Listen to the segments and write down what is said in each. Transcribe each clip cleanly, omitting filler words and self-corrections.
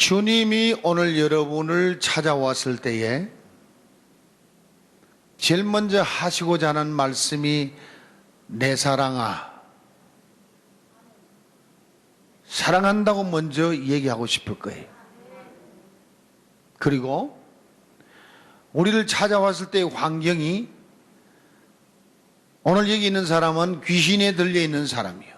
주님이 오늘 여러분을 찾아왔을 때에 제일 먼저 하시고자 하는 말씀이 내 사랑아, 사랑한다고 먼저 얘기하고 싶을 거예요. 그리고 우리를 찾아왔을 때의 환경이, 오늘 여기 있는 사람은 귀신에 들려 있는 사람이에요.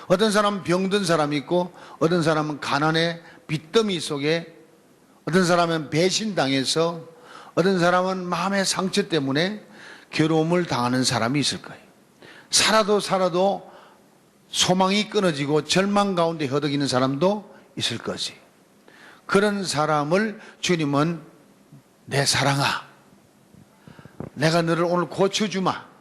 어떤 사람은 병든 사람이 있고, 어떤 사람은 가난의 빚더미 속에, 어떤 사람은 배신당해서, 어떤 사람은 마음의 상처 때문에 괴로움을 당하는 사람이 있을 거예요. 살아도 소망이 끊어지고 절망 가운데 허덕이는 사람도 있을 거지. 그런 사람을 주님은 내 사랑아, 내가 너를 오늘 고쳐주마.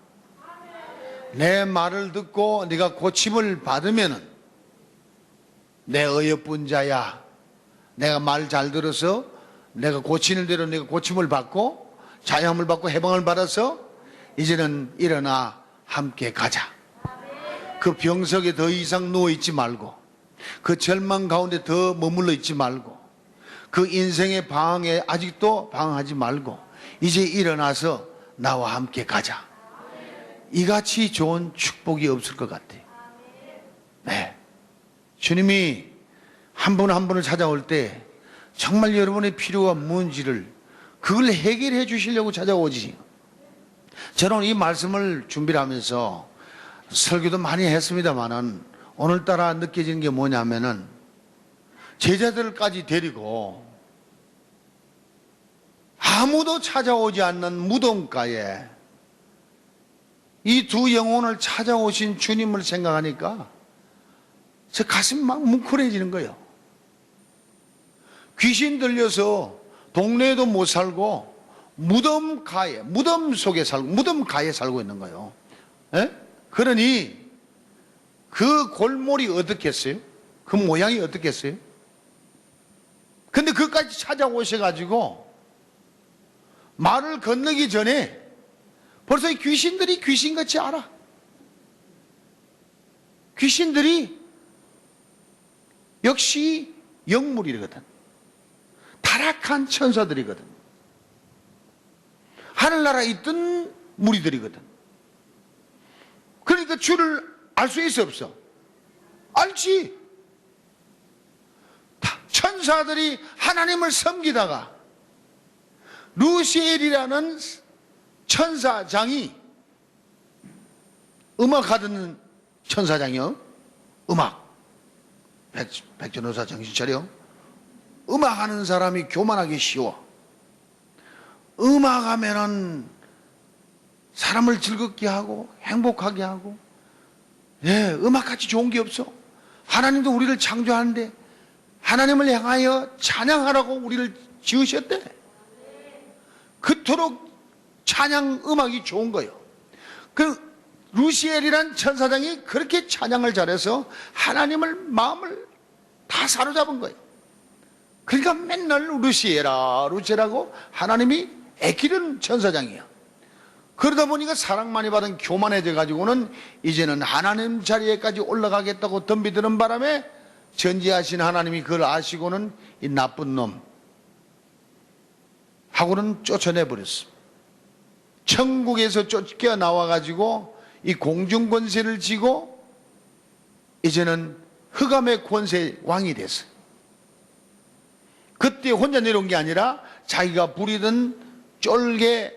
내 말을 듣고 네가 고침을 받으면은 내 어여쁜 자야, 내가 말 잘 들어서 내가 고치는 대로 네가 고침을 받고 자유함을 받고 해방을 받아서 이제는 일어나 함께 가자. 그 병석에 더 이상 누워있지 말고, 그 절망 가운데 더 머물러 있지 말고, 그 인생의 방황에 아직도 방황하지 말고 이제 일어나서 나와 함께 가자. 이같이 좋은 축복이 없을 것 같아요. 네, 주님이 한 분 한 분을 찾아올 때 정말 여러분의 필요가 뭔지를 그걸 해결해 주시려고 찾아오지. 저는 이 말씀을 준비를 하면서 설교도 많이 했습니다만은 오늘따라 느껴지는 게 뭐냐면은 제자들까지 데리고 아무도 찾아오지 않는 무덤가에 이 두 영혼을 찾아오신 주님을 생각하니까 제 가슴이 막 뭉클해지는 거예요. 귀신 들려서 동네에도 못 살고 무덤가에, 무덤 속에 살고, 무덤가에 살고 있는 거예요. 에? 그러니 그 골몰이 어떻겠어요? 그 모양이 어떻겠어요? 근데 그까지 찾아오셔가지고 말을 건너기 전에 벌써 이 귀신들이 귀신같이 알아. 귀신들이 역시 영물이거든. 타락한 천사들이거든. 하늘나라에 있던 무리들이거든. 그러니까 주를 알 수 있어 없어? 알지. 천사들이 하나님을 섬기다가 루시엘이라는 천사장이, 음악하던 천사장이요. 음악. 백전호사 정신 차려. 음악하는 사람이 교만하기 쉬워. 음악하면은 사람을 즐겁게 하고 행복하게 하고, 예, 음악같이 좋은 게 없어. 하나님도 우리를 창조하는데 하나님을 향하여 찬양하라고 우리를 지으셨대. 그토록 찬양 음악이 좋은 거예요. 그 루시엘이란 천사장이 그렇게 찬양을 잘해서 하나님을 마음을 다 사로잡은 거예요. 그러니까 맨날 루시엘아 루시엘하고 하나님이 애기는 천사장이야. 그러다 보니까 사랑 많이 받은 교만해져 가지고는 이제는 하나님 자리에까지 올라가겠다고 덤비드는 바람에 전지하신 하나님이 그걸 아시고는 이 나쁜 놈 하고는 쫓아내버렸어. 천국에서 쫓겨나와 가지고 이 공중권세를 쥐고 이제는 흑암의 권세 왕이 됐어요. 그때 혼자 내려온 게 아니라 자기가 부리던 쫄개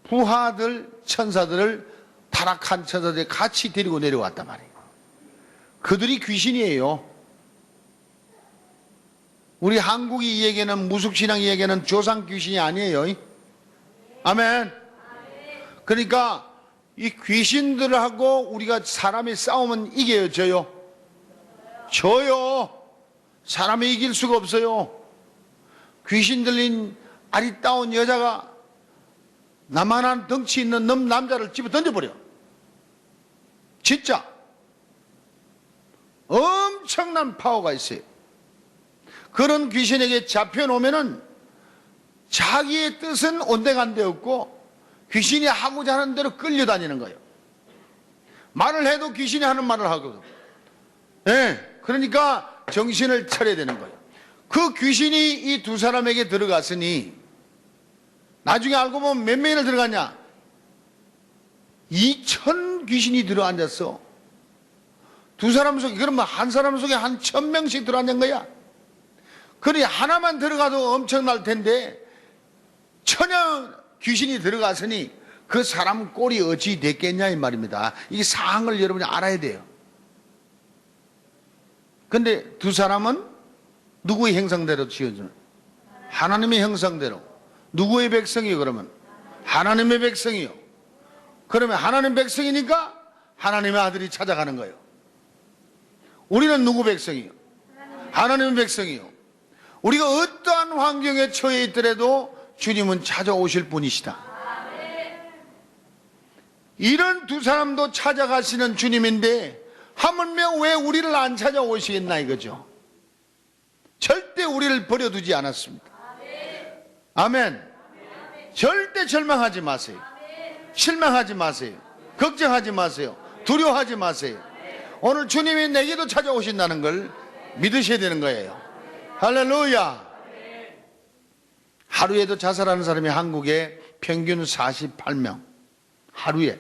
부하들 천사들을, 타락한 천사들이 같이 데리고 내려왔단 말이에요. 그들이 귀신이에요. 우리 한국이 이 얘기는, 무속신앙 이 얘기는 조상 귀신이 아니에요. 아멘. 그러니까 이 귀신들하고 우리가 사람이 싸우면 이겨요, 져요? 져요. 사람이 이길 수가 없어요. 귀신 들린 아리따운 여자가 나만한 덩치 있는 남자를 집어 던져버려. 진짜 엄청난 파워가 있어요. 그런 귀신에게 잡혀놓으면은 자기의 뜻은 온데간데 없고 귀신이 하고자 하는 대로 끌려다니는 거예요. 말을 해도 귀신이 하는 말을 하거든. 예, 그러니까 정신을 차려야 되는 거예요. 그 귀신이 이 두 사람에게 들어갔으니 나중에 알고 보면 몇 명이나 들어갔냐? 2,000 귀신이 들어앉았어. 두 사람 속에, 그러면 한 사람 속에 한 1,000명씩 들어앉은 거야. 그러니 하나만 들어가도 엄청날 텐데 1,000여 귀신이 들어갔으니 그 사람 꼴이 어찌 됐겠냐 이 말입니다. 이 사항을 여러분이 알아야 돼요. 근데 두 사람은 누구의 형상대로 지어주는? 하나님의 형상대로. 누구의 백성이요 그러면? 하나님의 백성이요. 그러면 하나님 백성이니까 하나님의 아들이 찾아가는 거예요. 우리는 누구 백성이요? 하나님의 백성이요. 우리가 어떠한 환경에 처해 있더라도 주님은 찾아오실 분이시다. 이런 두 사람도 찾아가시는 주님인데 하물며 왜 우리를 안 찾아오시겠나 이거죠. 절대 우리를 버려두지 않았습니다. 아멘. 절대 절망하지 마세요. 실망하지 마세요. 걱정하지 마세요. 두려워하지 마세요. 오늘 주님이 내게도 찾아오신다는 걸 믿으셔야 되는 거예요. 할렐루야. 하루에도 자살하는 사람이 한국에 평균 48명. 하루에.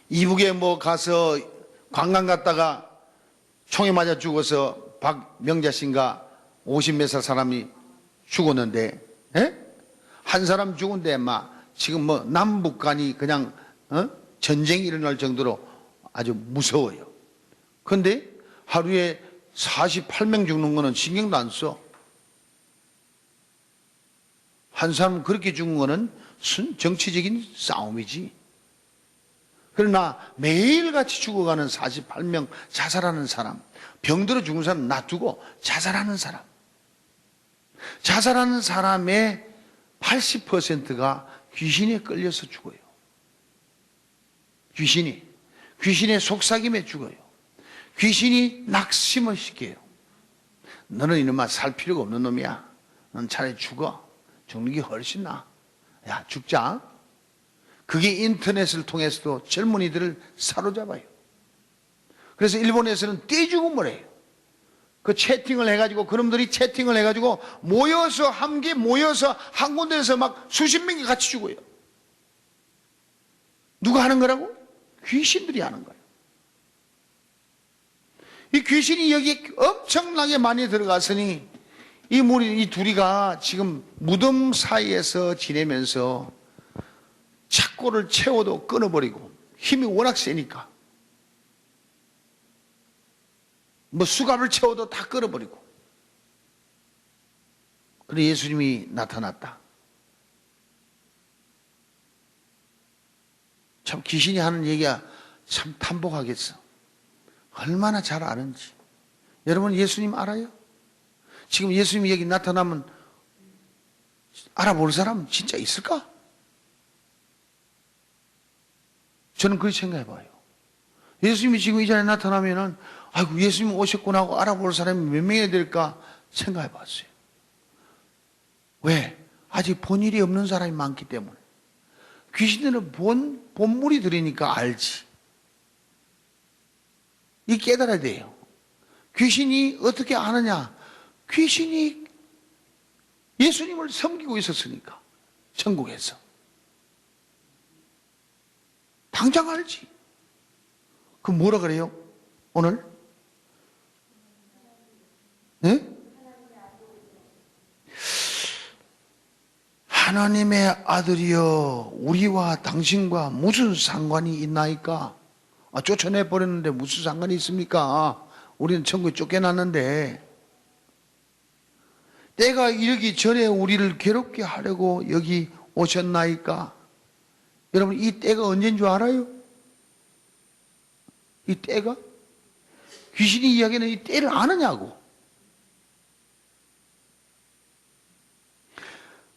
이북에 뭐 가서 관광 갔다가 총에 맞아 죽어서 박명자 씨인가 50몇 살 사람이 죽었는데, 한 사람 죽은데 막 지금 뭐 남북 간이 그냥 전쟁이 일어날 정도로 아주 무서워요. 그런데 하루에 48명 죽는 거는 신경도 안 써. 한 사람 그렇게 죽은 거는 정치적인 싸움이지. 그러나 매일같이 죽어가는 48명 자살하는 사람, 병들어 죽은 사람 놔두고 자살하는 사람. 자살하는 사람의 80%가 귀신에 끌려서 죽어요. 귀신의 속삭임에 죽어요. 귀신이 낙심을 시켜요. 너는 이놈아 살 필요가 없는 놈이야. 넌 차라리 죽어. 죽는 게 훨씬 나아. 야, 죽자. 그게 인터넷을 통해서도 젊은이들을 사로잡아요. 그래서 일본에서는 떼죽음을 해요. 그 채팅을 해가지고, 그놈들이 채팅을 해가지고 모여서 함께 모여서 한 군데에서 막 수십 명이 같이 죽어요. 누가 하는 거라고? 귀신들이 하는 거예요. 이 귀신이 여기 엄청나게 많이 들어갔으니 이 둘이가 지금 무덤 사이에서 지내면서 착고를 채워도 끊어버리고 힘이 워낙 세니까 뭐 수갑을 채워도 다 끊어버리고. 그래 예수님이 나타났다. 참 귀신이 하는 얘기가 참 탄복하겠어. 얼마나 잘 아는지. 여러분 예수님 알아요? 지금 예수님이 여기 나타나면 알아볼 사람 진짜 있을까? 저는 그렇게 생각해 봐요. 예수님이 지금 이 자리에 나타나면은 아이고 예수님 오셨구나 하고 알아볼 사람이 몇 명이 될까 생각해 봤어요. 왜? 아직 본 일이 없는 사람이 많기 때문에. 귀신들은 본물이 들으니까 알지. 이 깨달아야 돼요. 귀신이 어떻게 아느냐? 귀신이 예수님을 섬기고 있었으니까 천국에서 당장 알지. 그 뭐라 그래요? 오늘? 네? 하나님의 아들이여 우리와 당신과 무슨 상관이 있나이까? 쫓아내버렸는데 무슨 상관이 있습니까? 우리는 천국에 쫓겨났는데 때가 이르기 전에 우리를 괴롭게 하려고 여기 오셨나이까? 여러분 이 때가 언제인 줄 알아요? 이 때가? 귀신이 이야기하는 이 때를 아느냐고.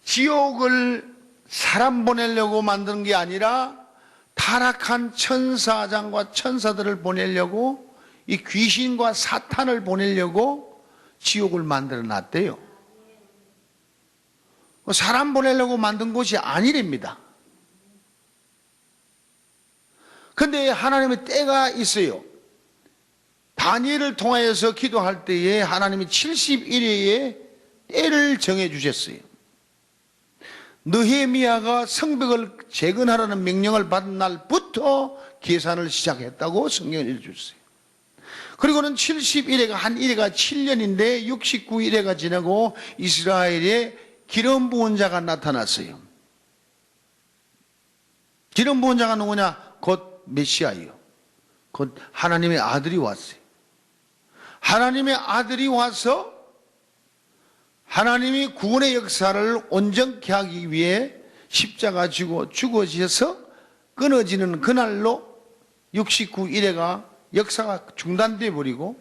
지옥을 사람 보내려고 만든 게 아니라 타락한 천사장과 천사들을 보내려고 이 귀신과 사탄을 보내려고 지옥을 만들어 놨대요. 사람 보내려고 만든 곳이 아니랍니다. 근데 하나님의 때가 있어요. 다니엘을 통하여서 기도할 때에 하나님이 70일의 때를 정해 주셨어요. 느헤미야가 성벽을 재건하라는 명령을 받은 날부터 계산을 시작했다고 성경을 읽어주셨어요. 그리고는 70일에가 한 일회가 7년인데 69일회가 지나고 이스라엘에 기름 부은 자가 나타났어요. 기름 부은 자가 누구냐? 곧 메시아예요. 곧 하나님의 아들이 왔어요. 하나님의 아들이 와서 하나님이 구원의 역사를 온전케 하기 위해 십자가 지고 죽어지셔서 끊어지는 그날로 69일회가 역사가 중단돼 버리고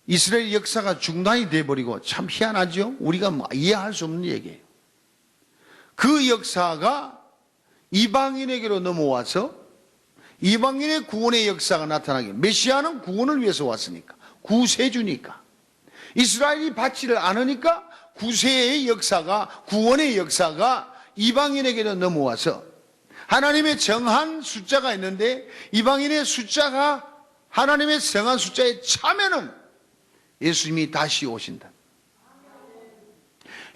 이스라엘 역사가 중단이 돼 버리고, 참 희한하죠? 우리가 이해할 수 없는 얘기예요. 그 역사가 이방인에게로 넘어와서 이방인의 구원의 역사가 나타나게, 메시아는 구원을 위해서 왔으니까, 구세주니까, 이스라엘이 받지를 않으니까 구세의 역사가, 구원의 역사가 이방인에게로 넘어와서 하나님의 정한 숫자가 있는데 이방인의 숫자가 하나님의 정한 숫자에 차면은 예수님이 다시 오신다.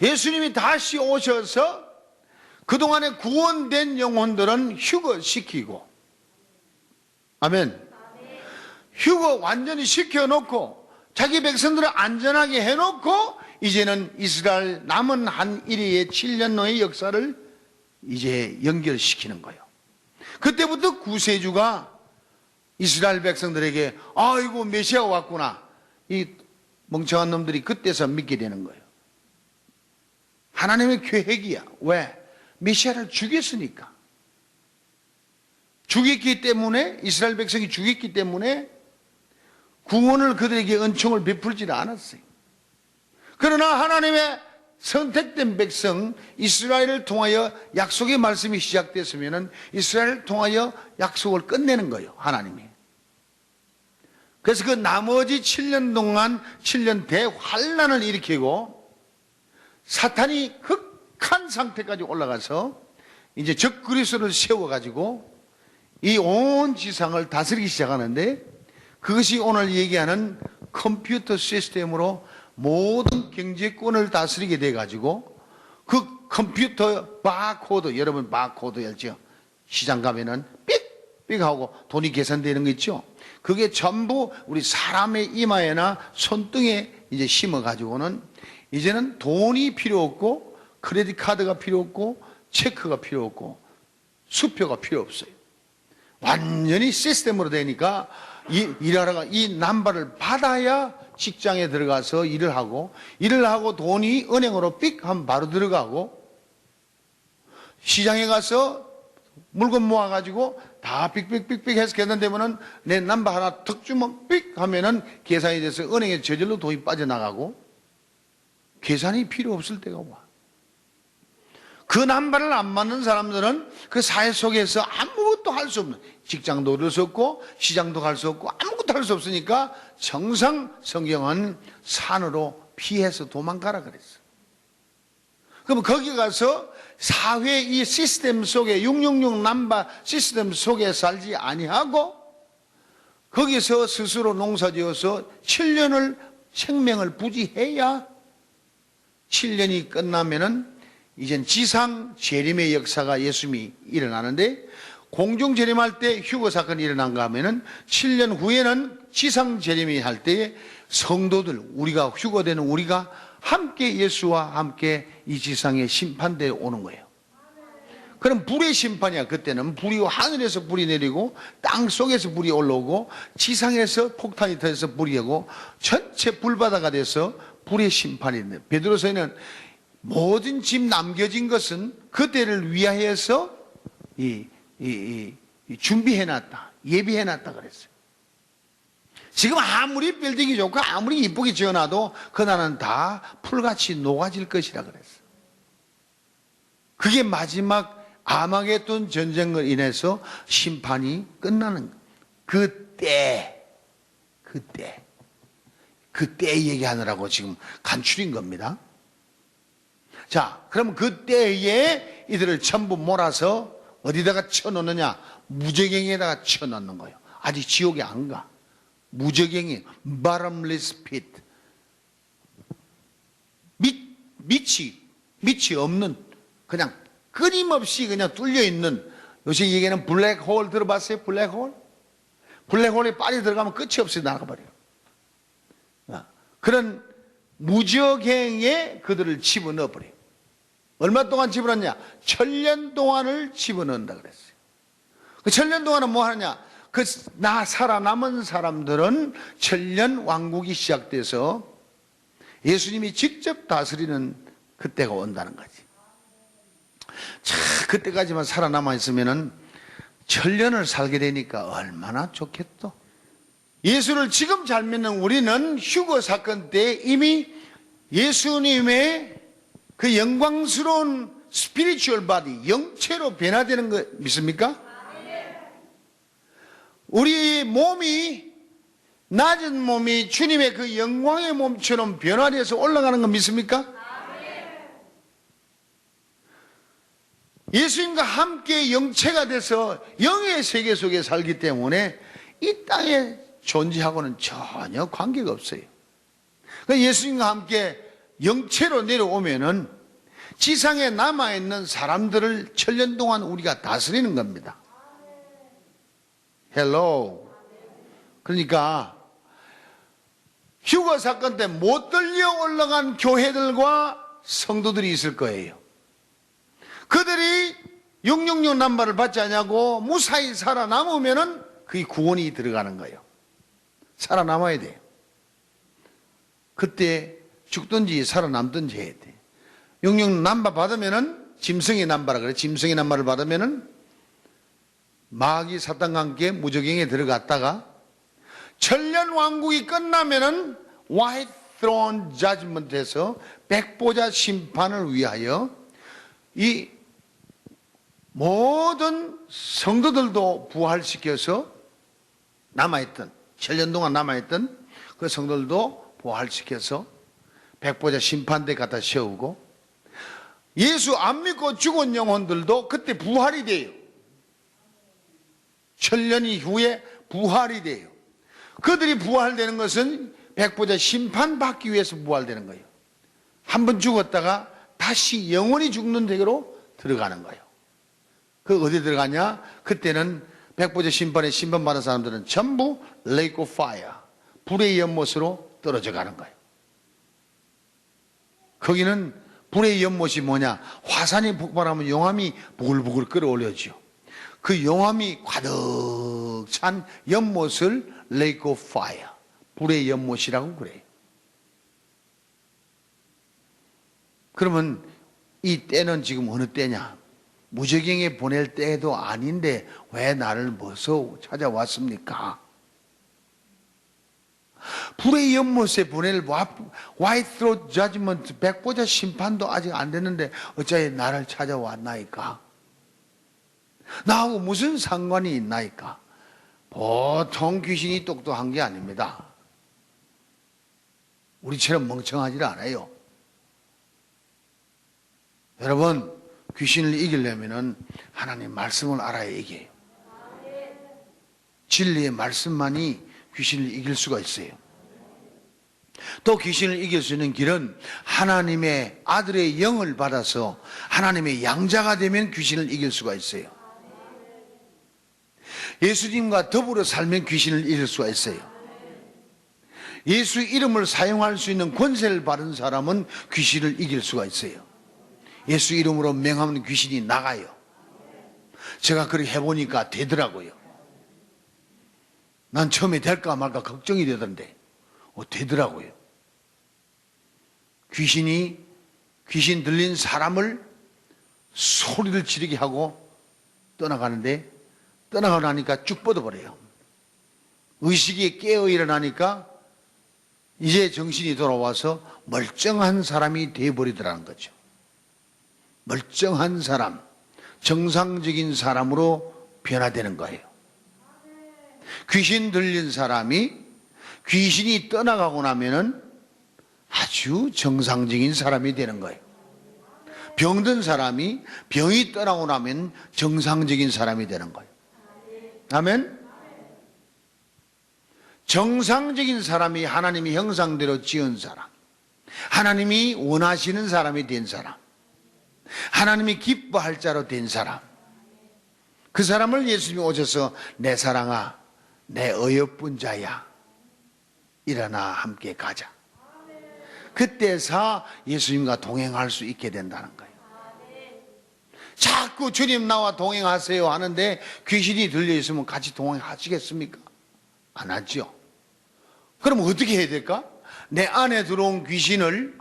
예수님이 다시 오셔서 그동안에 구원된 영혼들은 휴거시키고, 아멘. 휴거 완전히 시켜놓고 자기 백성들을 안전하게 해놓고 이제는 이스라엘 남은 한 일회의 7년노의 역사를 이제 연결시키는 거예요. 그때부터 구세주가 이스라엘 백성들에게 아이고 메시아가 왔구나, 이 멍청한 놈들이 그때서 믿게 되는 거예요. 하나님의 계획이야. 왜? 메시아를 죽였으니까. 죽였기 때문에, 이스라엘 백성이 죽였기 때문에 구원을 그들에게 은총을 베풀지 않았어요. 그러나 하나님의 선택된 백성 이스라엘을 통하여 약속의 말씀이 시작됐으면 이스라엘을 통하여 약속을 끝내는 거예요, 하나님이. 그래서 그 나머지 7년 동안 7년 대환란을 일으키고 사탄이 극한 상태까지 올라가서 이제 적그리스도를 세워가지고 이 온 지상을 다스리기 시작하는데, 그것이 오늘 얘기하는 컴퓨터 시스템으로 모든 경제권을 다스리게 돼가지고 그 컴퓨터 바코드, 여러분 바코드 알죠? 시장 가면은 삑삑 하고 돈이 계산되는 거 있죠? 그게 전부 우리 사람의 이마에나 손등에 이제 심어가지고는 이제는 돈이 필요 없고 크레딧 카드가 필요 없고 체크가 필요 없고 수표가 필요 없어요. 완전히 시스템으로 되니까 일하다가 이 남발을 받아야 직장에 들어가서 일을 하고 돈이 은행으로 삑 하면 바로 들어가고, 시장에 가서 물건 모아가지고 다 삑삑삑삑 해서 계산되면은 내 남바 하나 턱 주면 삑 하면은 계산이 돼서 은행에 저절로 돈이 빠져나가고, 계산이 필요 없을 때가 와. 그 남발을 안 맞는 사람들은 그 사회 속에서 아무것도 할 수 없는, 직장도 얻을 수 없고 시장도 갈 수 없고 아무것도 할 수 없으니까 정상 성경은 산으로 피해서 도망가라 그랬어. 그럼 거기 가서 사회 이 시스템 속에 666 남바 시스템 속에 살지 아니하고 거기서 스스로 농사지어서 7년을 생명을 부지해야 7년이 끝나면은 이젠 지상 재림의 역사가 예수님이 일어나는데, 공중 재림할 때 휴거 사건이 일어난가 하면은 7년 후에는 지상 재림이 할 때에 성도들, 우리가 휴거되는 우리가 함께 예수와 함께 이 지상에 심판대에 오는 거예요. 그럼 불의 심판이야. 그때는 불이 하늘에서 불이 내리고 땅 속에서 불이 올라오고 지상에서 폭탄이 터져서 불이 오고 전체 불바다가 돼서 불의 심판이 있는데, 베드로서에는 모든 집 남겨진 것은 그때를 위하여서 준비해놨다, 예비해놨다 그랬어요. 지금 아무리 빌딩이 좋고 아무리 이쁘게 지어놔도 그날은 다 풀같이 녹아질 것이라 그랬어요. 그게 마지막 아마겟돈 전쟁을 인해서 심판이 끝나는 그때 얘기하느라고 지금 간추린 겁니다. 자, 그럼 그때에 이들을 전부 몰아서 어디다가 쳐놓느냐? 무저갱에다가 쳐놓는 거예요. 아직 지옥에 안 가. 무적행이 bottomless pit. 밑이 없는, 그냥 끊임없이 그냥 뚫려 있는, 요새 얘기하는 블랙홀 들어봤어요? 블랙홀? 블랙홀에 빠져 들어가면 끝이 없이 나가버려요. 그런 무적행에 그들을 집어넣어버려요. 얼마 동안 집어넣냐? 1000년 동안을 집어넣는다 그랬어요. 그 1000년 동안은 뭐 하느냐? 살아남은 사람들은 1000년 왕국이 시작돼서 예수님이 직접 다스리는 그때가 온다는 거지. 자, 그때까지만 살아남아 있으면은 1000년을 살게 되니까 얼마나 좋겠어. 예수를 지금 잘 믿는 우리는 휴거 사건 때 이미 예수님의 그 영광스러운 스피리추얼 바디, 영체로 변화되는 거 믿습니까? 우리 몸이, 낮은 몸이 주님의 그 영광의 몸처럼 변화돼서 올라가는 거 믿습니까? 예수님과 함께 영체가 돼서 영의 세계 속에 살기 때문에 이 땅에 존재하고는 전혀 관계가 없어요. 그러니까 예수님과 함께 영체로 내려오면은 지상에 남아있는 사람들을 1000년 동안 우리가 다스리는 겁니다. 헬로. 그러니까 휴거 사건 때 못 들려 올라간 교회들과 성도들이 있을 거예요. 그들이 666 남발을 받지 않냐고 무사히 살아남으면은 그게 구원이 들어가는 거예요. 살아남아야 돼요. 그때 죽든지 살아남든지 해야 돼. 666 남발 받으면은 짐승의 남발을 그래. 짐승의 남발을 받으면은 마귀 사탄과 함께 무적행에 들어갔다가 1000년 왕국이 끝나면은 White Throne Judgment에서 백보자 심판을 위하여 이 모든 성도들도 부활시켜서 남아있던 1000년 동안 남아있던 그 성도들도 부활시켜서 백보자 심판대 갖다 세우고 예수 안 믿고 죽은 영혼들도 그때 부활이 돼요. 1000년 이후에 부활이 돼요. 그들이 부활되는 것은 백보자 심판받기 위해서 부활되는 거예요. 한 번 죽었다가 다시 영원히 죽는 대로 들어가는 거예요. 그 어디 들어가냐? 그때는 백보자 심판에 심판받은 사람들은 전부 Lake of Fire, 불의 연못으로 떨어져 가는 거예요. 거기는 불의 연못이 뭐냐? 화산이 폭발하면 용암이 부글부글 끓어올려지요. 그 용암이 가득 찬 연못을 Lake of Fire, 불의 연못이라고 그래요. 그러면 이 때는 지금 어느 때냐? 무적행에 보낼 때도 아닌데 왜 나를 벌써 찾아왔습니까? 불의 연못에 보낼 White Throne Judgment, 백보자 심판도 아직 안 됐는데 어찌 나를 찾아왔나이까? 나하고 무슨 상관이 있나이까? 보통 귀신이 똑똑한 게 아닙니다. 우리처럼 멍청하지 않아요. 여러분, 귀신을 이기려면 하나님 말씀을 알아야 이겨요. 진리의 말씀만이 귀신을 이길 수가 있어요. 또 귀신을 이길 수 있는 길은 하나님의 아들의 영을 받아서 하나님의 양자가 되면 귀신을 이길 수가 있어요. 예수님과 더불어 살면 귀신을 이길 수가 있어요. 예수 이름을 사용할 수 있는 권세를 받은 사람은 귀신을 이길 수가 있어요. 예수 이름으로 명하면 귀신이 나가요. 제가 그렇게 해보니까 되더라고요. 난 처음에 될까 말까 걱정이 되던데 되더라고요. 귀신 들린 사람을 소리를 지르게 하고 떠나가는데 떠나고 나니까 쭉 뻗어버려요. 의식이 깨어 일어나니까 이제 정신이 돌아와서 멀쩡한 사람이 되어버리더라는 거죠. 멀쩡한 사람, 정상적인 사람으로 변화되는 거예요. 귀신 들린 사람이 귀신이 떠나가고 나면은 아주 정상적인 사람이 되는 거예요. 병든 사람이 병이 떠나고 나면 정상적인 사람이 되는 거예요. 아멘? 정상적인 사람이 하나님이 형상대로 지은 사람, 하나님이 원하시는 사람이 된 사람, 하나님이 기뻐할 자로 된 사람, 그 사람을 예수님이 오셔서 내 사랑아, 내 어여쁜 자야, 일어나 함께 가자. 그때서 예수님과 동행할 수 있게 된다는 거예요. 자꾸 주님 나와 동행하세요 하는데 귀신이 들려있으면 같이 동행하시겠습니까? 안 하죠. 그럼 어떻게 해야 될까? 내 안에 들어온 귀신을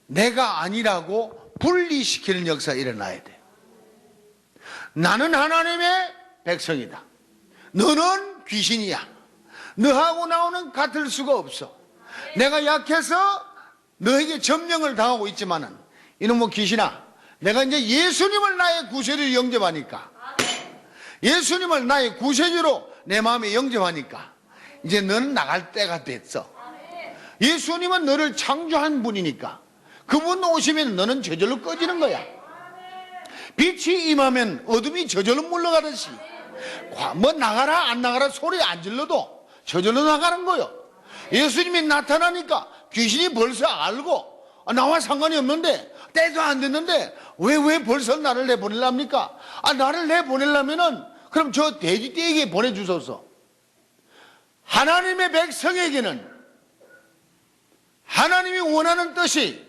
내가 아니라고 분리시키는 역사가 일어나야 돼. 나는 하나님의 백성이다. 너는 귀신이야. 너하고 나오는 같을 수가 없어. 내가 약해서 너에게 점령을 당하고 있지만은 이놈의 귀신아, 내가 이제 예수님을 나의 구세주로 영접하니까, 예수님을 나의 구세주로 내 마음에 영접하니까 이제 너는 나갈 때가 됐어. 예수님은 너를 창조한 분이니까 그분 오시면 너는 저절로 꺼지는 거야. 빛이 임하면 어둠이 저절로 물러가듯이 뭐 나가라 안 나가라 소리 안 질러도 저절로 나가는 거요. 예수님이 나타나니까 귀신이 벌써 알고 나와 상관이 없는데 때도 안 됐는데 왜 벌써 나를 내보내랍니까? 나를 내보내려면은 그럼 저 돼지떼에게 보내주소서. 하나님의 백성에게는 하나님이 원하는 뜻이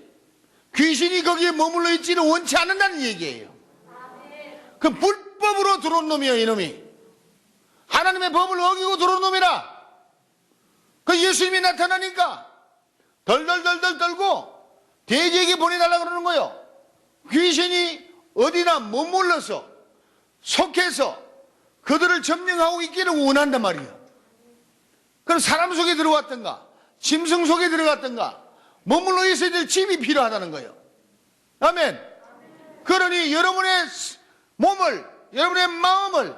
귀신이 거기에 머물러 있지는 원치 않는다는 얘기예요. 그 불법으로 들어온 놈이에요. 이놈이 하나님의 법을 어기고 들어온 놈이라. 그 예수님이 나타나니까 덜덜덜덜 떨고 돼지에게 보내달라고 그러는 거예요. 귀신이 어디나 머물러서 속해서 그들을 점령하고 있기를 원한단 말이에요. 그럼 사람 속에 들어갔던가 짐승 속에 들어갔던가 머물러 있어야 될 집이 필요하다는 거예요. 아멘. 그러니 여러분의 몸을, 여러분의 마음을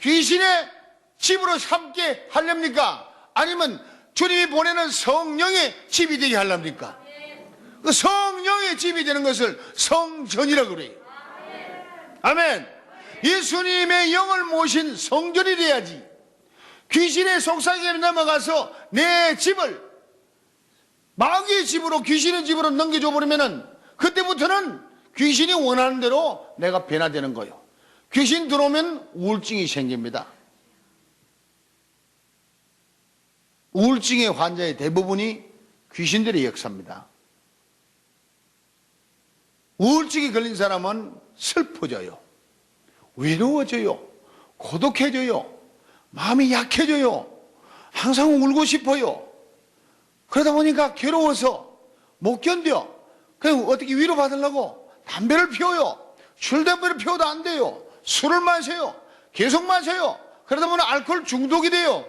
귀신의 집으로 삼게 하렵니까? 아니면 주님이 보내는 성령의 집이 되게 하렵니까? 그 성령의 집이 되는 것을 성전이라고 그래요. 아멘. 예수님의 영을 모신 성전이 돼야지. 귀신의 속삭임에 넘어가서 내 집을 마귀의 집으로, 귀신의 집으로 넘겨줘 버리면은 그때부터는 귀신이 원하는 대로 내가 변화되는 거예요. 귀신 들어오면 우울증이 생깁니다. 우울증의 환자의 대부분이 귀신들의 역사입니다. 우울증이 걸린 사람은 슬퍼져요. 외로워져요. 고독해져요. 마음이 약해져요. 항상 울고 싶어요. 그러다 보니까 괴로워서 못 견뎌. 그럼 어떻게 위로받으려고 담배를 피워요. 술, 담배를 피워도 안 돼요. 술을 마셔요. 계속 마셔요. 그러다 보면 알코올 중독이 돼요.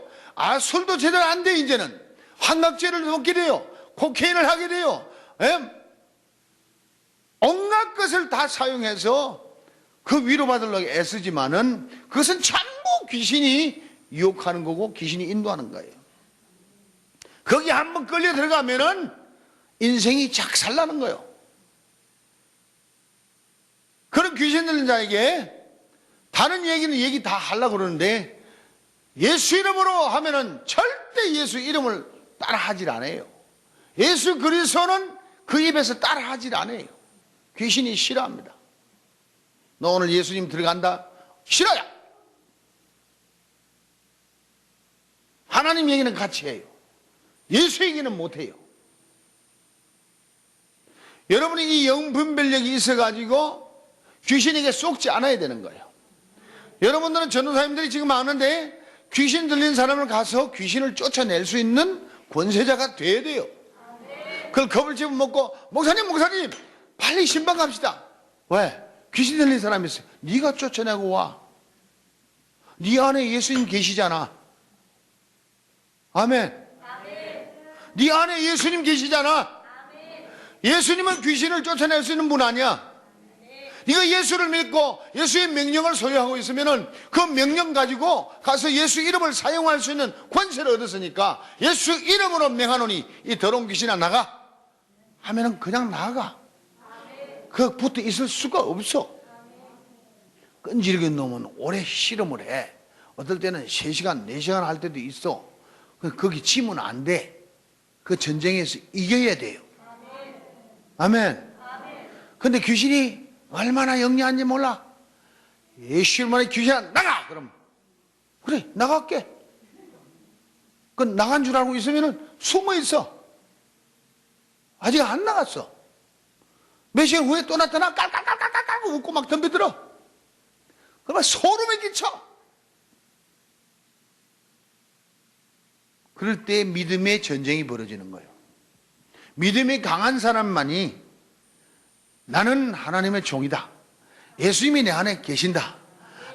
술도 제대로 안 돼. 이제는 환각제를 먹게 돼요. 코케인을 하게 돼요. 온갖 것을 다 사용해서 그 위로받으려고 애쓰지만은 그것은 전부 귀신이 유혹하는 거고 귀신이 인도하는 거예요. 거기 한번 끌려 들어가면은 인생이 작살나는 거예요. 그런 귀신 들린 자에게 다른 얘기 다 하려고 그러는데 예수 이름으로 하면은 절대 예수 이름을 따라 하질 않아요. 예수 그리스도는 그 입에서 따라 하질 않아요. 귀신이 싫어합니다. 너 오늘 예수님 들어간다? 싫어요. 하나님 얘기는 같이 해요. 예수 얘기는 못해요. 여러분이 이 영분별력이 있어가지고 귀신에게 속지 않아야 되는 거예요. 여러분들은 전도사님들이 지금 많은데 귀신 들린 사람을 가서 귀신을 쫓아낼 수 있는 권세자가 돼야 돼요. 그걸 겁을 집어먹고 목사님 빨리 신방 갑시다. 왜? 귀신 들린 사람이 있어요. 네가 쫓아내고 와. 네 안에 예수님 계시잖아. 아멘. 네 안에 예수님 계시잖아. 예수님은 귀신을 쫓아낼 수 있는 분 아니야. 네가 예수를 믿고 예수의 명령을 소유하고 있으면은 그 명령 가지고 가서 예수 이름을 사용할 수 있는 권세를 얻었으니까 예수 이름으로 명하노니 이 더러운 귀신아 나가 하면은 그냥 나가. 그 붙어 있을 수가 없어. 끈질긴 놈은 오래 씨름을 해. 어떨 때는 3시간 4시간 할 때도 있어. 거기 지면 안 돼. 그 전쟁에서 이겨야 돼요. 아멘. 근데 귀신이 얼마나 영리한지 몰라. 예수님만의 귀신아 나가! 그럼 그래 나갈게. 그 나간 줄 알고 있으면 숨어 있어. 아직 안 나갔어. 몇 시간 후에 또 나타나 깔깔깔깔깔 웃고 막 덤벼들어. 그러면 소름이 끼쳐. 그럴 때 믿음의 전쟁이 벌어지는 거예요. 믿음이 강한 사람만이 나는 하나님의 종이다. 예수님이 내 안에 계신다.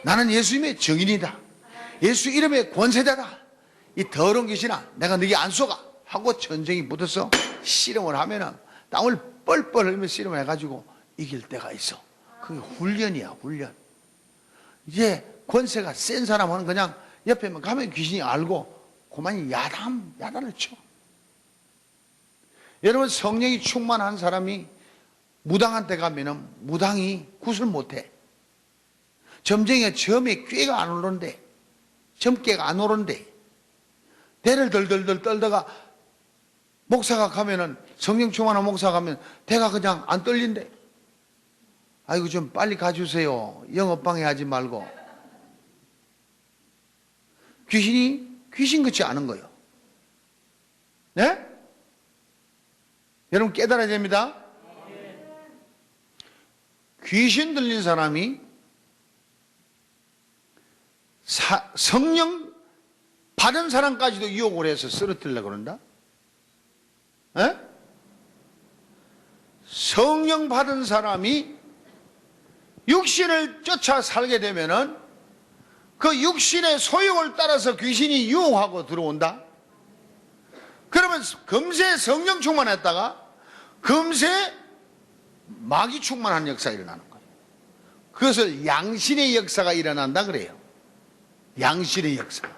나는 예수님의 증인이다. 예수 이름의 권세자다. 이 더러운 귀신아 내가 너희 안 속아 하고 전쟁이 붙어서 씨름을 하면은 땀을 뻘뻘 흘리며 씨름을 해가지고 이길 때가 있어. 그게 훈련이야, 훈련. 이제 권세가 센 사람은 그냥 옆에만 가면 귀신이 알고 그만이 야단을 쳐. 여러분 성령이 충만한 사람이 무당한 데 가면은 무당이 굿을 못해. 점쟁이가 점에 꾀가 안 오른대. 점괘가 안 오른대. 대를 덜덜덜 떨다가 목사가 가면은 성령 충만한 목사가 가면 대가 그냥 안 떨린대. 아이고 좀 빨리 가주세요. 영업방해 하지 말고. 귀신이 귀신같이 아는 거예요. 네? 여러분 깨달아야 됩니다. 귀신 들린 사람이 성령 받은 사람까지도 유혹을 해서 쓰러뜨리려고 그런다? 에? 성령 받은 사람이 육신을 쫓아 살게 되면은 그 육신의 소욕을 따라서 귀신이 유혹하고 들어온다? 그러면 금세 성령 충만했다가 금세 마귀 충만한 역사가 일어나는 거예요. 그것을 양신의 역사가 일어난다 그래요. 양신의 역사.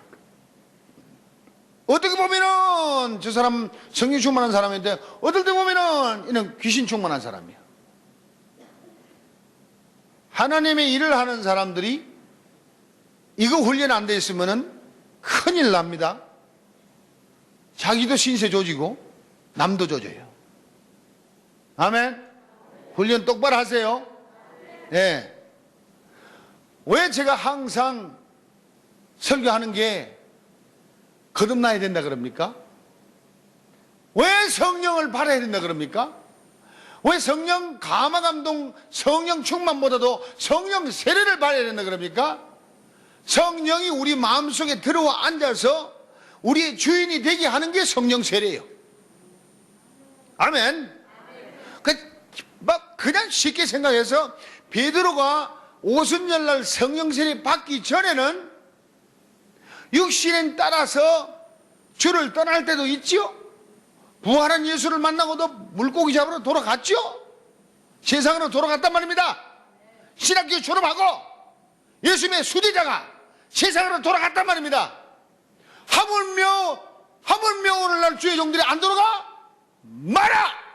어떻게 보면은 저 사람 성령 충만한 사람인데 어떨 때 보면은 이는 귀신 충만한 사람이야. 하나님의 일을 하는 사람들이 이거 훈련 안 돼 있으면은 큰일 납니다. 자기도 신세 조지고 남도 조져요. 아멘. 훈련 똑바로 하세요. 예. 네. 왜 제가 항상 설교하는 게 거듭나야 된다 그럽니까? 왜 성령을 받아야 된다 그럽니까? 왜 성령 감화 감동 성령 충만보다도 성령 세례를 받아야 된다 그럽니까? 성령이 우리 마음속에 들어와 앉아서 우리의 주인이 되게 하는 게 성령 세례예요. 아멘. 그냥 쉽게 생각해서 베드로가 오순절날 성령 세례 받기 전에는 육신에 따라서 주를 떠날 때도 있죠. 부활한 예수를 만나고도 물고기 잡으러 돌아갔죠. 세상으로 돌아갔단 말입니다. 신학교 졸업하고 예수님의 수제자가 세상으로 돌아갔단 말입니다. 하물며 오늘날 주의 종들이 안 돌아가? 마라!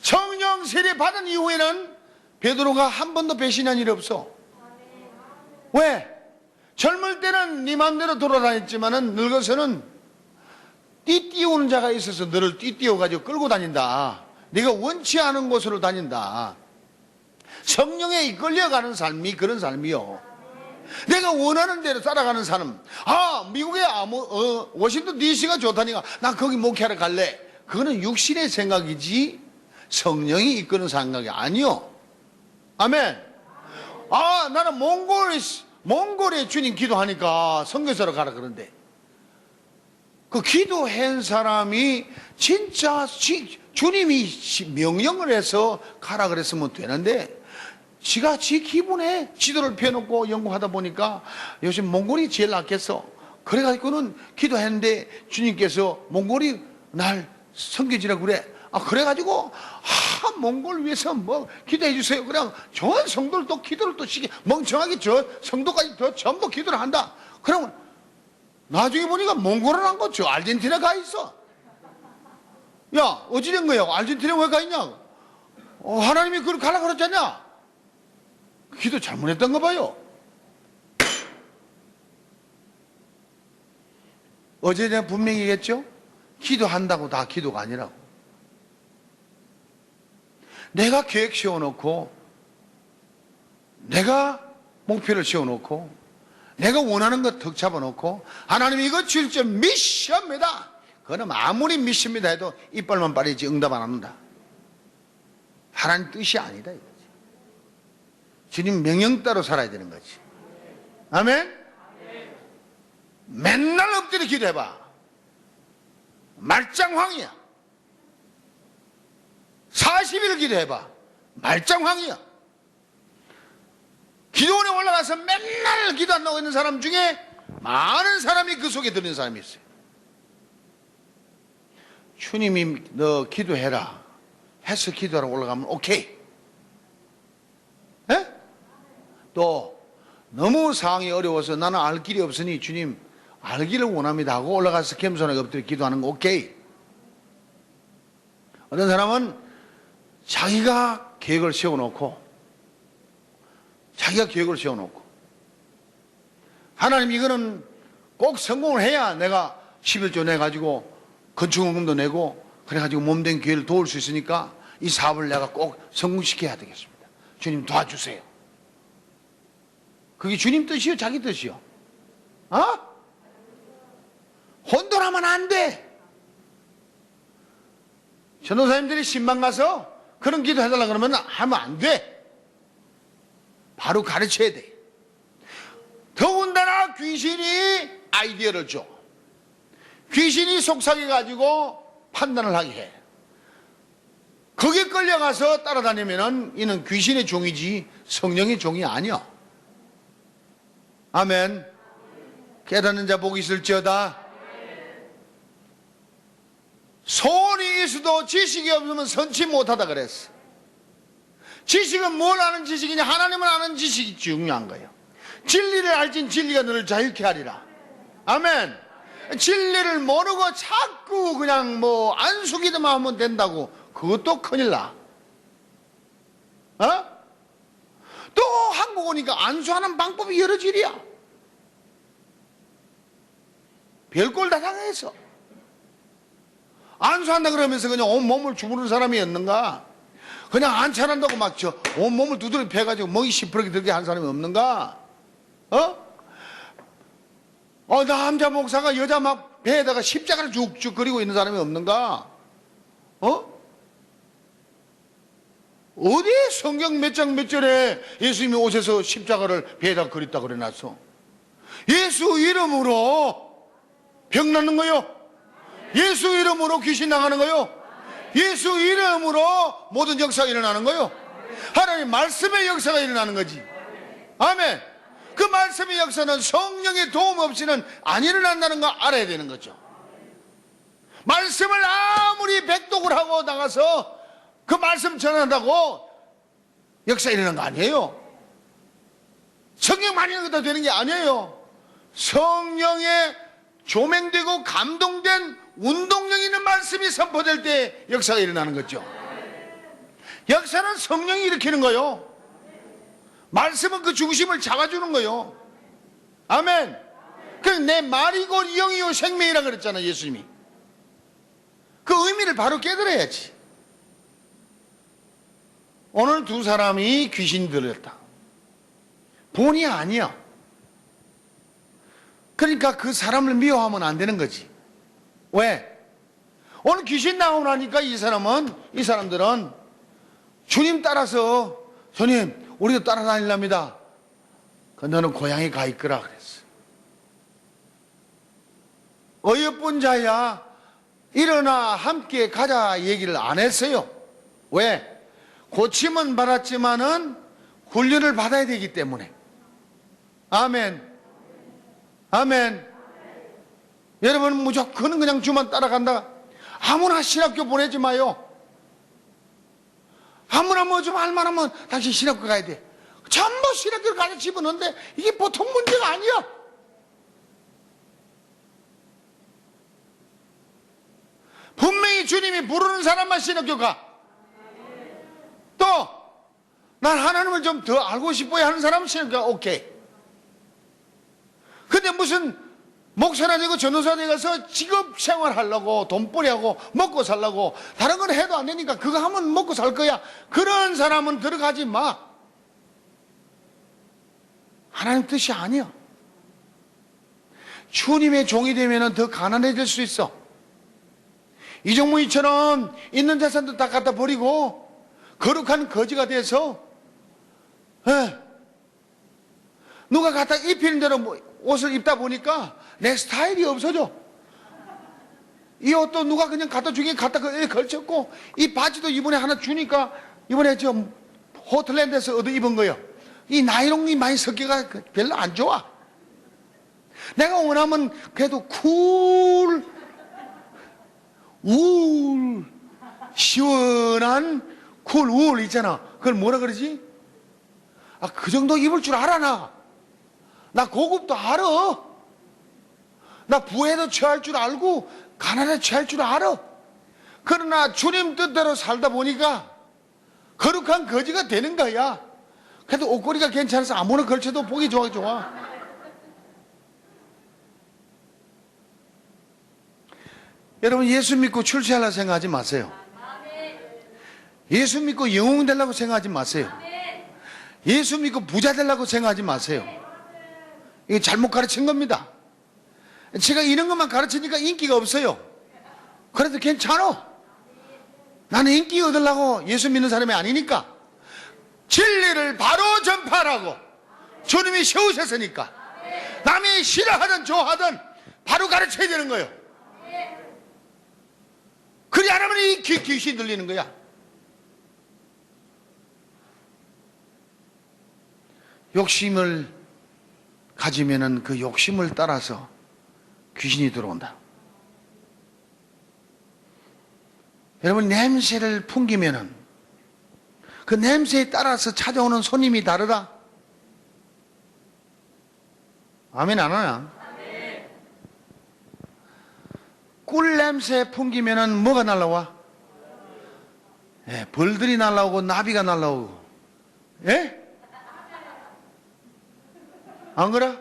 성령 세례 받은 이후에는 베드로가 한 번도 배신한 일이 없어. 왜? 젊을 때는 네 마음대로 돌아다녔지만은 늙어서는 띠띠우는 자가 있어서 너를 띠띠워가지고 끌고 다닌다. 네가 원치 않은 곳으로 다닌다. 성령에 이끌려가는 삶이 그런 삶이요. 내가 원하는 대로 따라가는 사람. 미국에 워싱턴 DC가 좋다니까 나 거기 목회하러 갈래. 그거는 육신의 생각이지 성령이 이끄는 생각이 아니요. 아멘. 나는 몽골에 주님 기도하니까 선교사로 가라 그런데 그 기도한 사람이 진짜 주님이 명령을 해서 가라 그랬으면 되는데 지가 지 기분에 지도를 펴놓고 연구하다 보니까 요즘 몽골이 제일 낫겠어. 그래가지고는 기도했는데 주님께서 몽골이 날 섬겨지라 그래. 그래가지고 몽골 위해서 뭐 기도해 주세요. 그냥 좋은 성도를 또 기도를 또 시키 멍청하게 저 성도까지 더 전부 기도를 한다. 그러면 나중에 보니까 몽골은 안 거 저 아르헨티나 가 있어. 야 어찌된 거야? 아르헨티나 왜 가 있냐? 하나님이 그걸 가라 그랬잖냐? 기도 잘못했던 거 봐요. 어제 내가 분명히 얘기했죠? 기도한다고 다 기도가 아니라고. 내가 계획 세워놓고, 내가 목표를 세워놓고, 내가 원하는 것 턱 잡아놓고, 하나님 이거 진짜 미션입니다. 그럼 아무리 미션입니다 해도 이빨만 빠르지 응답 안 합니다. 하나님 뜻이 아니다 이거지. 주님 명령 따로 살아야 되는 거지. 아멘? 맨날 엎드려 기도해봐. 말짱황이야. 40일 기도해봐. 말짱황이야. 기도원에 올라가서 맨날 기도한다고 있는 사람 중에 많은 사람이 그 속에 들어있는 사람이 있어요. 주님이 너 기도해라 해서 기도하러 올라가면 오케이. 에? 또 너무 상황이 어려워서 나는 알 길이 없으니 주님 알기를 원합니다 하고 올라가서 겸손하게 엎드려 기도하는 거 오케이. 어떤 사람은 자기가 계획을 세워놓고 하나님 이거는 꼭 성공을 해야 내가 11조 내가지고 건축원금도 내고 그래가지고 몸된 교회를 도울 수 있으니까 이 사업을 내가 꼭 성공시켜야 되겠습니다. 주님 도와주세요. 그게 주님 뜻이요 자기 뜻이요? 혼돈하면 안 돼. 전도사님들이 신방 가서 그런 기도 해달라 그러면 하면 안 돼. 바로 가르쳐야 돼. 더군다나 귀신이 아이디어를 줘. 귀신이 속삭여가지고 판단을 하게 해. 거기에 끌려가서 따라다니면은 이는 귀신의 종이지 성령의 종이 아니야. 아멘. 깨닫는 자 복이 있을지어다. 소원이 있어도 지식이 없으면 선치 못하다 그랬어. 지식은 뭘 아는 지식이냐? 하나님을 아는 지식이 중요한 거예요. 진리를 알진 진리가 너를 자유케 하리라. 아멘. 진리를 모르고 자꾸 그냥 뭐 안숙이기만 하면 된다고 그것도 큰일 나. 또 한국 오니까 안수하는 방법이 여러 질이야. 별꼴 다 당해서 안수한다 그러면서 그냥 온몸을 주무르는 사람이 없는가? 그냥 안찬한다고 막 온몸을 두드려 패가지고 먹이 시퍼렇게 들게 한 사람이 없는가? 남자 목사가 여자 막 배에다가 십자가를 쭉쭉 그리고 있는 사람이 없는가? 어디에 성경 몇 장 몇 절에 예수님이 오셔서 십자가를 배에다 그렸다 그래놨어? 예수 이름으로 병 낫는 거요? 예수 이름으로 귀신 나가는 거요? 예수 이름으로 모든 역사가 일어나는 거요? 하나님 말씀의 역사가 일어나는 거지. 아멘. 그 말씀의 역사는 성령의 도움 없이는 안 일어난다는 거 알아야 되는 거죠. 말씀을 아무리 백독을 하고 나가서 그 말씀 전한다고 역사 일어나는 거 아니에요. 성령 많이 읽어도 되는 게 아니에요. 성령에 조명되고 감동된 운동력 있는 말씀이 선포될 때 역사가 일어나는 거죠. 역사는 성령이 일으키는 거요. 말씀은 그 중심을 잡아주는 거요. 아멘. 그래서 내 말이 곧 영이요 생명이라 그랬잖아 예수님이. 그 의미를 바로 깨달아야지. 오늘 두 사람이 귀신 들렸다. 본이 아니야. 그러니까 그 사람을 미워하면 안 되는 거지. 왜? 오늘 귀신 나오고 나니까 이 사람들은 주님 따라서 주님 우리도 따라다닐랍니다. 너는 고향에 가 있거라 그랬어. 어여쁜 자야 일어나 함께 가자 얘기를 안 했어요. 왜? 고침은 받았지만은 훈련을 받아야 되기 때문에. 아멘. 아멘. 여러분 무조건 그냥 주만 따라간다. 아무나 신학교 보내지 마요. 아무나 뭐 좀 알만하면 당신 신학교 가야 돼. 전부 신학교를 가서 집어넣는데 이게 보통 문제가 아니야. 분명히 주님이 부르는 사람만 신학교 가. 또 난 하나님을 좀 더 알고 싶어야 하는 사람은 신학교 가. 오케이. 근데 무슨 목사나 되고 전도사 되어서 직업 생활하려고 돈벌이하고 먹고 살려고 다른 건 해도 안 되니까 그거 하면 먹고 살 거야. 그런 사람은 들어가지 마. 하나님 뜻이 아니야. 주님의 종이 되면 더 가난해질 수 있어. 이종무이처럼 있는 재산도 다 갖다 버리고 거룩한 거지가 돼서 누가 갖다 입히는 대로 옷을 입다 보니까 내 스타일이 없어져. 이 옷도 누가 그냥 갖다 주긴 갖다 걸쳤고, 이 바지도 이번에 하나 주니까 이번에 저 호틀랜드에서 얻어 입은 거예요. 이 나이롱이 많이 섞여가 별로 안 좋아. 내가 원하면 그래도 울 시원한 울 있잖아. 그걸 뭐라 그러지? 그 정도 입을 줄 알아. 나 고급도 알아. 나 부에도 취할 줄 알고 가난에 취할 줄 알아. 그러나 주님 뜻대로 살다 보니까 거룩한 거지가 되는 거야. 그래도 옷걸이가 괜찮아서 아무나 걸쳐도 보기 좋아. 여러분, 예수 믿고 출세하려고 생각하지 마세요. 예수 믿고 영웅 되려고 생각하지 마세요. 예수 믿고 부자 되려고 생각하지 마세요. 이거 잘못 가르친 겁니다. 제가 이런 것만 가르치니까 인기가 없어요. 그래도 괜찮아. 나는 인기 얻으려고 예수 믿는 사람이 아니니까. 진리를 바로 전파하라고 주님이 세우셨으니까 남이 싫어하든 좋아하든 바로 가르쳐야 되는 거예요. 그리 안 하면 이 귀신 들리는 거야. 욕심을 가지면은 그 욕심을 따라서 귀신이 들어온다. 여러분, 냄새를 풍기면은 그 냄새에 따라서 찾아오는 손님이 다르다. 아멘 안 하나? 꿀 냄새 풍기면은 뭐가 날라와? 벌들이 날라오고 나비가 날라오고. 예? 안 그래?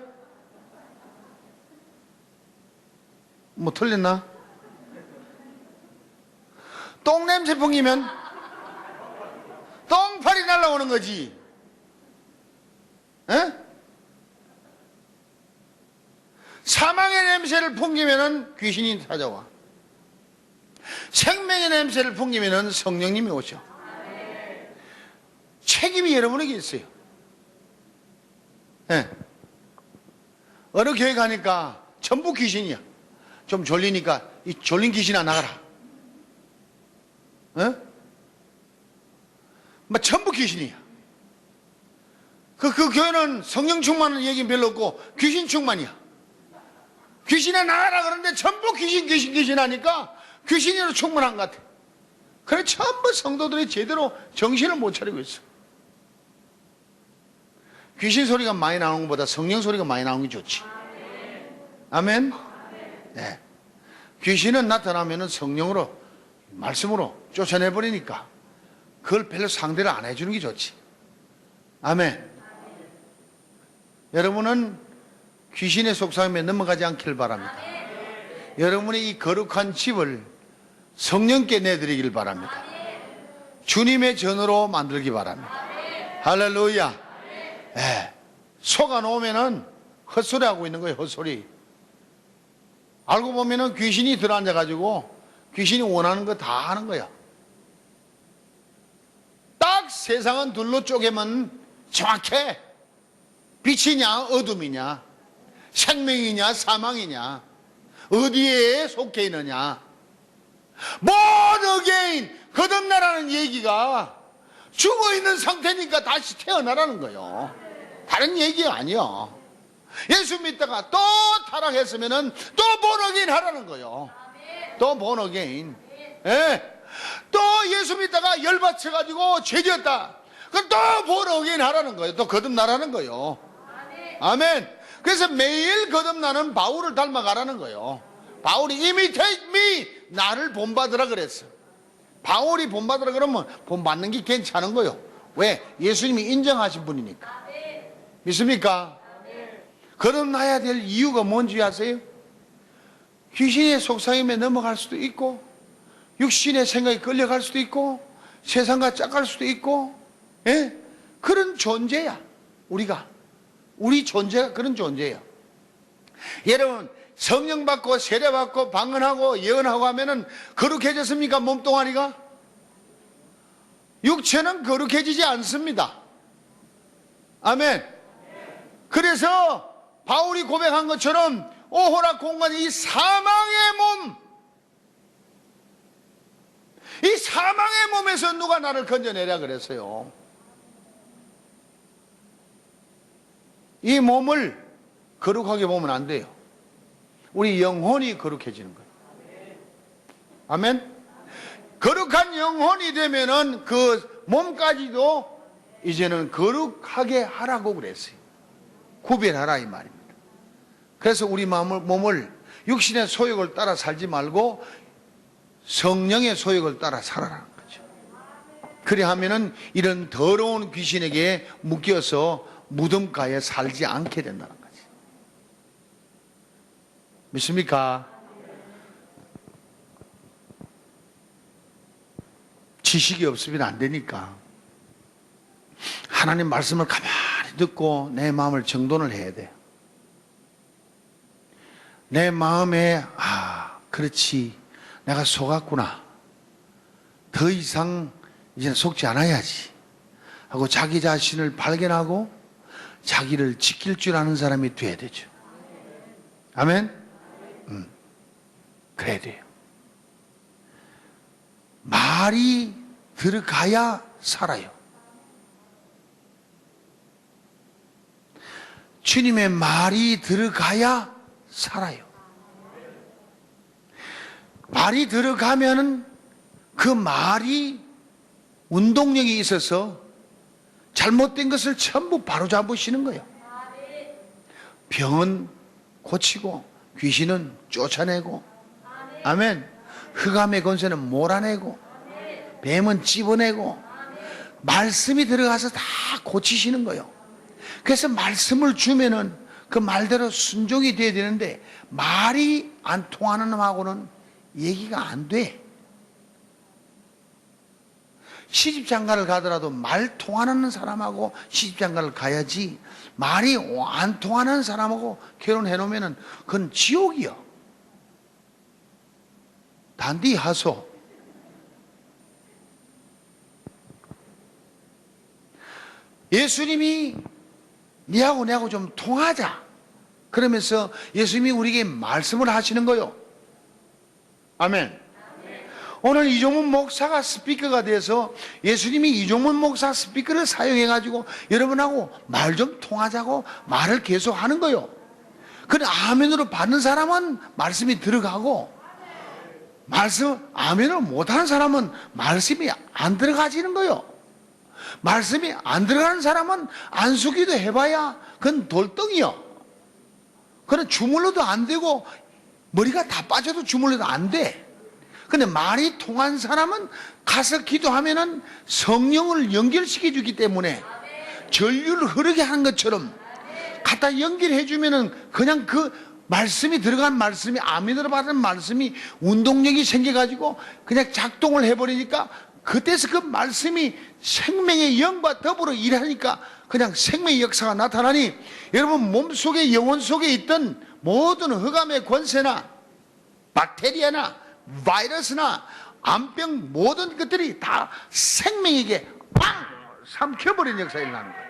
뭐 틀렸나? 똥 냄새 풍기면 똥파리 날라오는 거지. 에? 사망의 냄새를 풍기면은 귀신이 찾아와. 생명의 냄새를 풍기면은 성령님이 오셔. 책임이 여러분에게 있어요. 예. 어느 교회 가니까 전부 귀신이야. 좀 졸리니까 이 졸린 귀신아 나가라. 뭐 전부 귀신이야. 그 교회는 성령 충만은 얘기는 별로 없고 귀신 충만이야. 귀신아 나가라 그러는데 전부 귀신 하니까 귀신으로 충만한 것 같아. 그래 전부 성도들이 제대로 정신을 못 차리고 있어. 귀신 소리가 많이 나오는 것보다 성령 소리가 많이 나오는 게 좋지. 아멘? 네. 귀신은 나타나면 성령으로 말씀으로 쫓아내버리니까 그걸 별로 상대를 안 해주는 게 좋지. 아멘. 여러분은 귀신의 속삭임에 넘어가지 않길 바랍니다. 여러분의 이 거룩한 집을 성령께 내드리길 바랍니다. 주님의 전으로 만들기 바랍니다. 할렐루야. 속아 놓으면은 헛소리 하고 있는 거예요. 헛소리. 알고 보면은 귀신이 들어앉아가지고 귀신이 원하는 거 다 하는 거야. 딱 세상은 둘로 쪼개면 정확해. 빛이냐 어둠이냐, 생명이냐 사망이냐, 어디에 속해 있느냐. born again, 거듭나라는 얘기가 죽어있는 상태니까 다시 태어나라는 거예요. 다른 얘기 아니야. 예수 믿다가 또 타락했으면 또 born again 하라는 거예요. 또 born again. 또 예수 믿다가 열받쳐가지고 죄지었다. 그럼 또 born again 하라는 거예요. 또 거듭나라는 거예요. 아멘. 그래서 매일 거듭나는 바울을 닮아가라는 거예요. 바울이 imitate me, 나를 본받으라 그랬어. 바울이 본받으라 그러면 본받는 게 괜찮은 거예요. 왜? 예수님이 인정하신 분이니까. 믿습니까? 거듭나야 될 이유가 뭔지 아세요? 귀신의 속삭임에 넘어갈 수도 있고, 육신의 생각에 끌려갈 수도 있고, 세상과 짝갈 수도 있고, 예? 그런 존재야. 우리 존재가 그런 존재예요. 여러분, 성령 받고 세례 받고 방언하고 예언하고 하면은 거룩해졌습니까? 몸뚱아리가? 육체는 거룩해지지 않습니다. 아멘. 그래서 바울이 고백한 것처럼 오호라 공간, 이 사망의 몸, 이 사망의 몸에서 누가 나를 건져내라 그랬어요. 이 몸을 거룩하게 보면 안 돼요. 우리 영혼이 거룩해지는 거예요. 아멘. 거룩한 영혼이 되면은 그 몸까지도 이제는 거룩하게 하라고 그랬어요. 구별하라 이 말입니다. 그래서 우리 몸을 육신의 소욕을 따라 살지 말고 성령의 소욕을 따라 살아라는 거죠. 그래 하면은 이런 더러운 귀신에게 묶여서 무덤가에 살지 않게 된다는 거지. 믿습니까? 지식이 없으면 안 되니까 하나님 말씀을 가만히 듣고 내 마음을 정돈을 해야 돼요. 내 마음에 그렇지, 내가 속았구나, 더 이상 이제는 속지 않아야지 하고 자기 자신을 발견하고 자기를 지킬 줄 아는 사람이 돼야 되죠. 아멘. 그래야 돼요. 말이 들어가야 살아요. 주님의 말이 들어가야 살아요. 말이 들어가면은 그 말이 운동력이 있어서 잘못된 것을 전부 바로잡으시는 거예요. 병은 고치고 귀신은 쫓아내고, 아멘. 흑암의 권세는 몰아내고, 뱀은 찝어내고, 말씀이 들어가서 다 고치시는 거예요. 그래서 말씀을 주면은 그 말대로 순종이 돼야 되는데, 말이 안 통하는 놈하고는 얘기가 안 돼. 시집장가를 가더라도 말 통하는 사람하고 시집장가를 가야지, 말이 안 통하는 사람하고 결혼해 놓으면 그건 지옥이요. 단디 하소. 예수님이 니하고 내하고 좀 통하자 그러면서 예수님이 우리에게 말씀을 하시는 거요. 아멘. 오늘 이종문 목사가 스피커가 돼서 예수님이 이종문 목사 스피커를 사용해가지고 여러분하고 말 좀 통하자고 말을 계속 하는 거요. 그래, 아멘으로 받는 사람은 말씀이 들어가고, 아멘으로 못하는 사람은 말씀이 안 들어가지는 거요. 말씀이 안 들어가는 사람은 안수기도 해봐야 그건 돌덩이요. 그건 주물러도 안 되고 머리가 다 빠져도 주물러도 안 돼. 근데 말이 통한 사람은 가서 기도하면은 성령을 연결시켜 주기 때문에 전류를 흐르게 하는 것처럼 갖다 연결해 주면은 그냥 그 말씀이 들어간 말씀이, 아멘으로 받은 말씀이 운동력이 생겨가지고 그냥 작동을 해버리니까 그때서 그 말씀이 생명의 영과 더불어 일하니까 그냥 생명의 역사가 나타나니, 여러분 몸속에, 영혼 속에 있던 모든 흑암의 권세나 박테리아나 바이러스나 암병 모든 것들이 다 생명에게 빵 삼켜버린 역사가 일어나는 거예요.